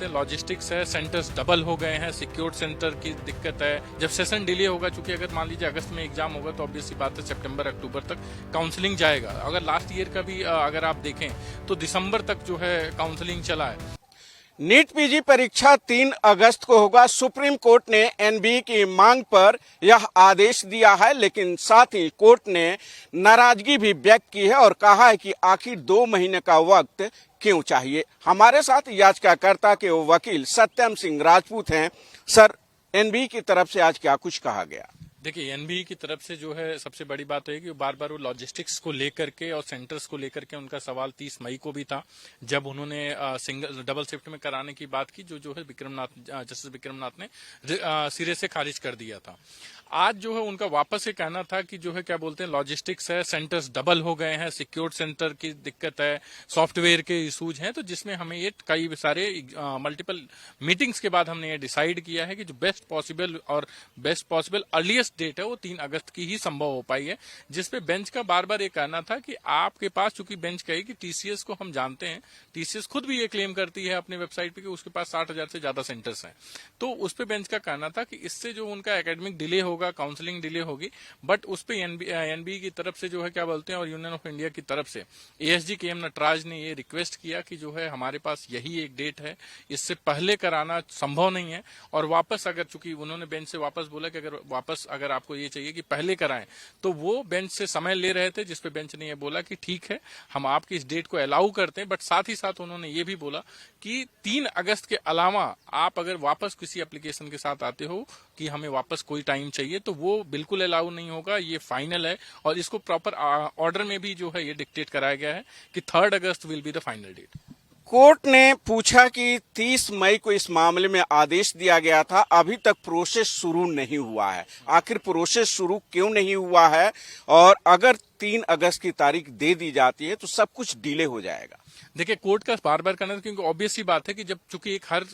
बोलते हैं लॉजिस्टिक्स है, सेंटर्स डबल हो गए हैं, सिक्योर्ड सेंटर की दिक्कत है। जब सेशन डिले होगा, चूंकि अगर मान लीजिए अगस्त में एग्जाम होगा तो ऑब्वियसली बात है सितंबर अक्टूबर तक काउंसलिंग जाएगा। अगर लास्ट ईयर का भी अगर आप देखें तो दिसंबर तक जो है काउंसलिंग चला है। नीट पीजी परीक्षा 3 अगस्त को होगा। सुप्रीम कोर्ट ने एनबीए की मांग पर यह आदेश दिया है, लेकिन साथ ही कोर्ट ने नाराजगी भी व्यक्त की है और कहा है कि आखिर 2 महीने का वक्त क्यों चाहिए। हमारे साथ याचिकाकर्ता के वकील सत्यम सिंह राजपूत हैं। सर, एनबीए की तरफ से आज क्या कुछ कहा गया? देखिए, एनबीए की तरफ से जो है सबसे बड़ी बात है कि बार बार वो लॉजिस्टिक्स को लेकर के और सेंटर्स को लेकर के उनका सवाल 30 मई को भी था, जब उन्होंने सिंगल डबल शिफ्ट में कराने की बात की, जो है जस्टिस विक्रमनाथ ने सिरे से खारिज कर दिया था। आज जो है उनका वापस ये कहना था कि जो है क्या बोलते हैं लॉजिस्टिक्स है, सेंटर्स डबल हो गए हैं, सिक्योर्ड सेंटर की दिक्कत है, सॉफ्टवेयर के इशूज हैं, तो जिसमें हमें ये कई सारे मल्टीपल मीटिंग्स के बाद हमने ये डिसाइड किया है कि जो बेस्ट पॉसिबल अर्लीस्ट डेट है वो 3 अगस्त की ही संभव हो पाई है। जिसपे बेंच का बार बार ये कहना था कि आपके पास, चूंकि बेंच कही कि टीसीएस को हम जानते हैं, टीसीएस खुद भी ये क्लेम करती है अपने वेबसाइट पे कि उसके पास 60,000 से ज्यादा सेंटर्स हैं, तो उस पे बेंच का कहना था कि इससे जो उनका एकेडमिक डिले होगा, काउंसलिंग डिले होगी, बट उस पे एनबीए की तरफ से जो है क्या बोलते हैं और यूनियन ऑफ इंडिया की तरफ से एएसजी के एम नटराज ने ये रिक्वेस्ट किया कि जो है हमारे पास यही एक डेट है, इससे पहले कराना संभव नहीं है। और वापस अगर, चूंकि उन्होंने बेंच से वापस बोला कि अगर आपको ये चाहिए कि पहले कराएं, तो वो बेंच से समय ले रहे थे, जिसपे बेंच ने ये बोला कि ठीक है, हम आपकी इस डेट को अलाउ करते हैं, बट साथ ही साथ उन्होंने ये भी बोला कि 3 अगस्त के अलावा आप अगर वापस किसी एप्लीकेशन के साथ आते हो कि हमें वापस कोई टाइम चाहिए, तो वो बिल्कुल अलाउ नहीं होगा, ये फाइनल है। और इसको प्रॉपर ऑर्डर में भी जो है ये डिक्टेट कराया गया है कि 3 अगस्त will be the final date. Court ने पूछा कि 30 मई को इस मामले में आदेश दिया गया था, अभी तक प्रोसेस शुरू नहीं हुआ है। आखिर प्रोसेस शुरू क्यों नहीं हुआ है? और अगर 3 अगस्त की तारीख दे दी जाती है तो सब कुछ डिले हो जाएगा। देखिए, कोर्ट का बार बार करना, क्योंकि ऑब्वियस सी बात है कि जब चूंकि एक हर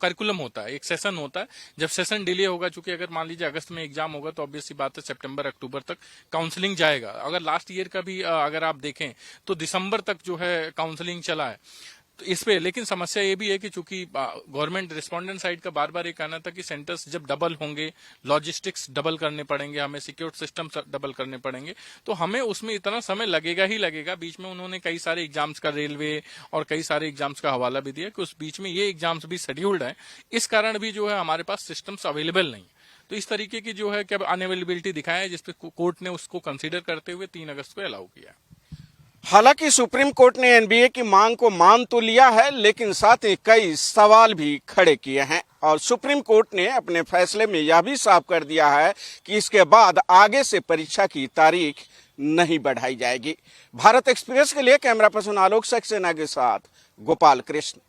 करिकुलम होता है, एक सेशन होता है, जब सेशन डिले होगा, चूंकि अगर मान लीजिए अगस्त में एग्जाम होगा तो ऑब्वियस सी बात है सितंबर अक्टूबर तक काउंसलिंग जाएगा। अगर लास्ट ईयर का भी अगर आप देखें तो दिसंबर तक जो है काउंसलिंग चला है। तो इस पे लेकिन समस्या ये भी है कि चूंकि गवर्नमेंट रिस्पोंडेंट साइड का बार बार ये कहना था कि सेंटर्स जब डबल होंगे, लॉजिस्टिक्स डबल करने पड़ेंगे, हमें सिक्योर सिस्टम डबल करने पड़ेंगे, तो हमें उसमें इतना समय लगेगा ही लगेगा। बीच में उन्होंने कई सारे एग्जाम्स का, रेलवे और कई सारे एग्जाम्स का हवाला भी दिया कि उस बीच में ये एग्जाम्स भी शेड्यूल्ड है, इस कारण भी जो है हमारे पास सिस्टम्स अवेलेबल नहीं। तो इस तरीके की जो है क्या अनअवेलेबिलिटी दिखाया है, जिसपे कोर्ट ने उसको कंसिडर करते हुए 3 अगस्त को अलाउ किया। हालांकि सुप्रीम कोर्ट ने एनबीए की मांग को मान तो लिया है, लेकिन साथ ही कई सवाल भी खड़े किए हैं और सुप्रीम कोर्ट ने अपने फैसले में यह भी साफ कर दिया है कि इसके बाद आगे से परीक्षा की तारीख नहीं बढ़ाई जाएगी। भारत एक्सप्रेस के लिए कैमरा पर्सन आलोक सक्सेना के साथ गोपाल कृष्ण।